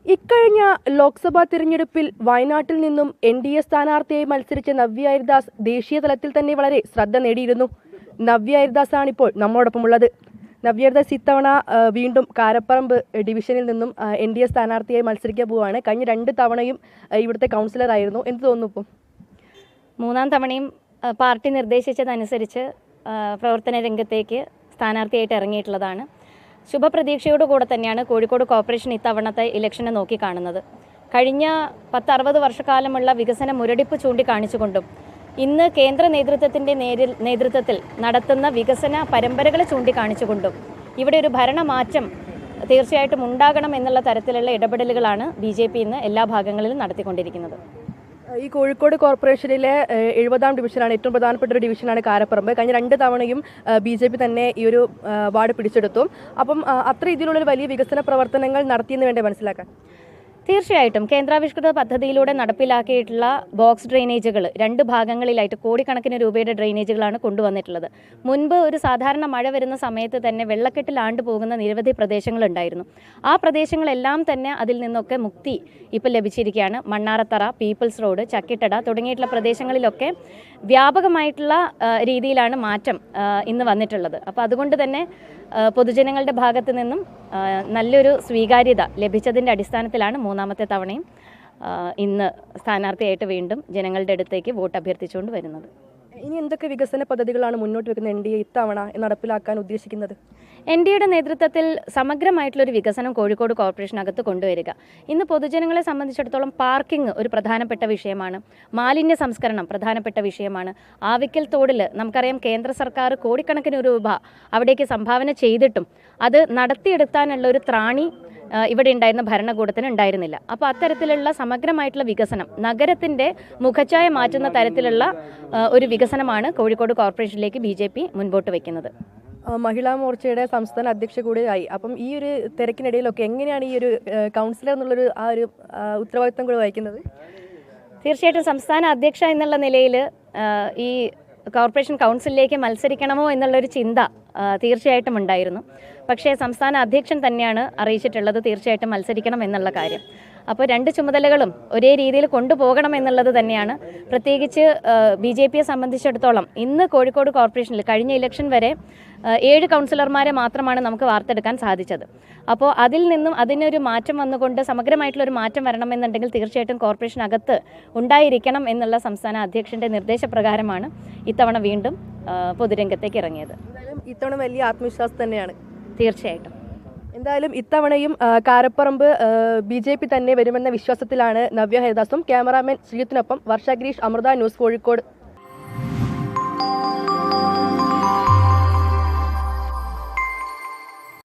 ഇക്കഴിഞ്ഞ ലോക്സഭാ തിരഞ്ഞെടുപ്പിൽ വയനാട്ടിൽ നിന്നും എൻ.ഡി.എ സ്ഥാനാർത്ഥിയായി മത്സരിച്ച നവ്യ അയ്യർദാസ് ദേശീയ തലത്തിൽ തന്നെ വളരെ ശ്രദ്ധ നേടിയിരുന്നു. നവ്യ അയ്യർദാസ് ആണിപ്പോൾ നമ്മോടൊപ്പമുള്ളത്. നവ്യ അയ്യർദാസ് ഇത്തവണ വീണ്ടും കാരപ്പറമ്പ് ഡിവിഷനിൽ നിന്നും എൻ.ഡി.എ സ്ഥാനാർത്ഥിയായി മത്സരിക്കാൻ പോവുകയാണ്. കഴിഞ്ഞ 2 തവണയും ഇവിടുത്തെ കൗൺസിലറായിരുന്നു. എന്ത് തോന്നുന്നു ഇപ്പം? മൂന്നാം തവണയും പാർട്ടി നിർദ്ദേശിച്ചതനുസരിച്ച് പ്രവർത്തന രംഗത്തേക്ക് സ്ഥാനാർത്ഥിയായിട്ട് ഇറങ്ങിയിട്ടുള്ളതാണ്. ശുഭപ്രതീക്ഷയോടുകൂടെ തന്നെയാണ് കോഴിക്കോട് കോർപ്പറേഷൻ ഇത്തവണത്തെ ഇലക്ഷനെ നോക്കിക്കാണുന്നത്. കഴിഞ്ഞ 10-60 വർഷക്കാലമുള്ള വികസന മുരടിപ്പ് ചൂണ്ടിക്കാണിച്ചുകൊണ്ടും ഇന്ന് കേന്ദ്ര നേതൃത്വത്തിൻ്റെ നേതൃത്വത്തിൽ നടത്തുന്ന വികസന പരമ്പരകളെ ചൂണ്ടിക്കാണിച്ചുകൊണ്ടും ഇവിടെ ഒരു ഭരണമാറ്റം തീർച്ചയായിട്ടും ഉണ്ടാകണം എന്നുള്ള തരത്തിലുള്ള ഇടപെടലുകളാണ് BJP ഇന്ന് എല്ലാ ഭാഗങ്ങളിലും നടത്തിക്കൊണ്ടിരിക്കുന്നത്. ഈ കോഴിക്കോട് കോർപ്പറേഷനിലെ 70ാം ഡിവിഷനാണ്, ഏറ്റവും പ്രധാനപ്പെട്ട ഒരു ഡിവിഷനാണ് കാരപ്പറമ്പ്. കഴിഞ്ഞ 2 തവണയും BJP തന്നെ ഈ ഒരു വാർഡ് പിടിച്ചെടുത്തു. അപ്പം അത്ര രീതിയിലുള്ളൊരു വലിയ വികസന പ്രവർത്തനങ്ങൾ നടത്തിയെന്ന് വേണ്ടേ മനസ്സിലാക്കാൻ? തീർച്ചയായിട്ടും കേന്ദ്രാവിഷ്കൃത പദ്ധതിയിലൂടെ നടപ്പിലാക്കിയിട്ടുള്ള ബോക്സ് ഡ്രെയിനേജുകൾ 2 ഭാഗങ്ങളിലായിട്ട് കോടിക്കണക്കിന് രൂപയുടെ ഡ്രെയിനേജുകളാണ് കൊണ്ടുവന്നിട്ടുള്ളത്. മുൻപ് ഒരു സാധാരണ മഴ വരുന്ന സമയത്ത് തന്നെ വെള്ളക്കെട്ടിൽ ആണ്ടുപോകുന്ന നിരവധി പ്രദേശങ്ങളുണ്ടായിരുന്നു. ആ പ്രദേശങ്ങളെല്ലാം തന്നെ അതിൽ നിന്നൊക്കെ മുക്തി ഇപ്പോൾ ലഭിച്ചിരിക്കുകയാണ്. മണ്ണാറത്തറ, പീപ്പിൾസ് റോഡ്, ചക്കിട്ടട തുടങ്ങിയിട്ടുള്ള പ്രദേശങ്ങളിലൊക്കെ വ്യാപകമായിട്ടുള്ള രീതിയിലാണ് മാറ്റം ഇന്ന് വന്നിട്ടുള്ളത്. അപ്പോൾ അതുകൊണ്ട് തന്നെ പൊതുജനങ്ങളുടെ ഭാഗത്ത് നിന്നും നല്ലൊരു സ്വീകാര്യത ലഭിച്ചതിൻ്റെ അടിസ്ഥാനത്തിലാണ് മൂന്നാമത്തെ തവണയും ഇന്ന് സ്ഥാനാർത്ഥിയായിട്ട് വീണ്ടും ജനങ്ങളുടെ അടുത്തേക്ക് വോട്ട് അഭ്യർത്ഥിച്ചുകൊണ്ട് വരുന്നത്. ഇനി എന്തൊക്കെ വികസന പദ്ധതികളാണ് മുന്നോട്ട് വെക്കുന്നത് എൻ.ഡി.എ ഇത്തവണ നടപ്പിലാക്കാൻ ഉദ്ദേശിക്കുന്നത്? എൻ.ഡി.എയുടെ നേതൃത്വത്തിൽ സമഗ്രമായിട്ടുള്ളൊരു വികസനം കോഴിക്കോട് കോർപ്പറേഷനകത്ത് കൊണ്ടുവരിക. ഇന്ന് പൊതുജനങ്ങളെ സംബന്ധിച്ചിടത്തോളം പാർക്കിംഗ് ഒരു പ്രധാനപ്പെട്ട വിഷയമാണ്. മാലിന്യ സംസ്കരണം പ്രധാനപ്പെട്ട വിഷയമാണ്. ആവിക്കൽ തോടിൽ നമുക്കറിയാം കേന്ദ്ര സർക്കാർ കോടിക്കണക്കിന് രൂപ അവിടേക്ക് സംഭാവന ചെയ്തിട്ടും അത് നടത്തിയെടുക്കാനുള്ള ഒരു ത്രാണി ഇവിടെ ഉണ്ടായിരുന്ന ഭരണകൂടത്തിന് ഉണ്ടായിരുന്നില്ല. അപ്പോൾ അത്തരത്തിലുള്ള സമഗ്രമായിട്ടുള്ള വികസനം, നഗരത്തിൻ്റെ മുഖച്ഛായ മാറ്റുന്ന തരത്തിലുള്ള ഒരു വികസനമാണ് കോഴിക്കോട് കോർപ്പറേഷനിലേക്ക് BJP മുൻപോട്ട് വയ്ക്കുന്നത്. മഹിളാ മോർച്ചയുടെ സംസ്ഥാന അധ്യക്ഷ കൂടിയായി. അപ്പം ഈ ഒരു തിരക്കിനിടയിലൊക്കെ എങ്ങനെയാണ് ഈ ഒരു കൗൺസിലർ എന്നുള്ളൊരു ആ ഒരു ഉത്തരവാദിത്തം കൂടി വഹിക്കുന്നത്? തീർച്ചയായിട്ടും സംസ്ഥാന അധ്യക്ഷ എന്നുള്ള നിലയിൽ ഈ കോർപ്പറേഷൻ കൗൺസിലിലേക്ക് മത്സരിക്കണമോ എന്നുള്ളൊരു ചിന്ത തീർച്ചയായിട്ടും ഉണ്ടായിരുന്നു. പക്ഷേ സംസ്ഥാന അധ്യക്ഷൻ തന്നെയാണ് അറിയിച്ചിട്ടുള്ളത് തീർച്ചയായിട്ടും മത്സരിക്കണം എന്നുള്ള കാര്യം. അപ്പോൾ 2 ചുമതലകളും ഒരേ രീതിയിൽ കൊണ്ടുപോകണം എന്നുള്ളത് തന്നെയാണ്. പ്രത്യേകിച്ച് BJPയെ സംബന്ധിച്ചിടത്തോളം ഇന്ന് കോഴിക്കോട് കോർപ്പറേഷനിൽ കഴിഞ്ഞ ഇലക്ഷൻ വരെ 7 കൗൺസിലർമാരെ മാത്രമാണ് നമുക്ക് വാർത്തെടുക്കാൻ സാധിച്ചത്. അപ്പോൾ അതിൽ നിന്നും അതിനൊരു മാറ്റം വന്നുകൊണ്ട് സമഗ്രമായിട്ടുള്ളൊരു മാറ്റം വരണമെന്നുണ്ടെങ്കിൽ തീർച്ചയായിട്ടും കോർപ്പറേഷനകത്ത് ഉണ്ടായിരിക്കണം എന്നുള്ള സംസ്ഥാന അധ്യക്ഷൻ്റെ നിർദ്ദേശപ്രകാരമാണ് ഇത്തവണ വീണ്ടും പൊതുരംഗത്തേക്ക് ഇറങ്ങിയത്. ഇത്തവണ വലിയ ആത്മവിശ്വാസം തന്നെയാണ്. തീർച്ചയായിട്ടും. എന്തായാലും ഇത്തവണയും കാരപ്പറമ്പ് BJP തന്നെ വരുമെന്ന വിശ്വാസത്തിലാണ് നവ്യ അയ്യർദാസും. ക്യാമറാമാൻ ശ്രീജിത്തിനൊപ്പം വർഷ ഗിരീഷ്, അമൃത ന്യൂസ്, കോഴിക്കോട്.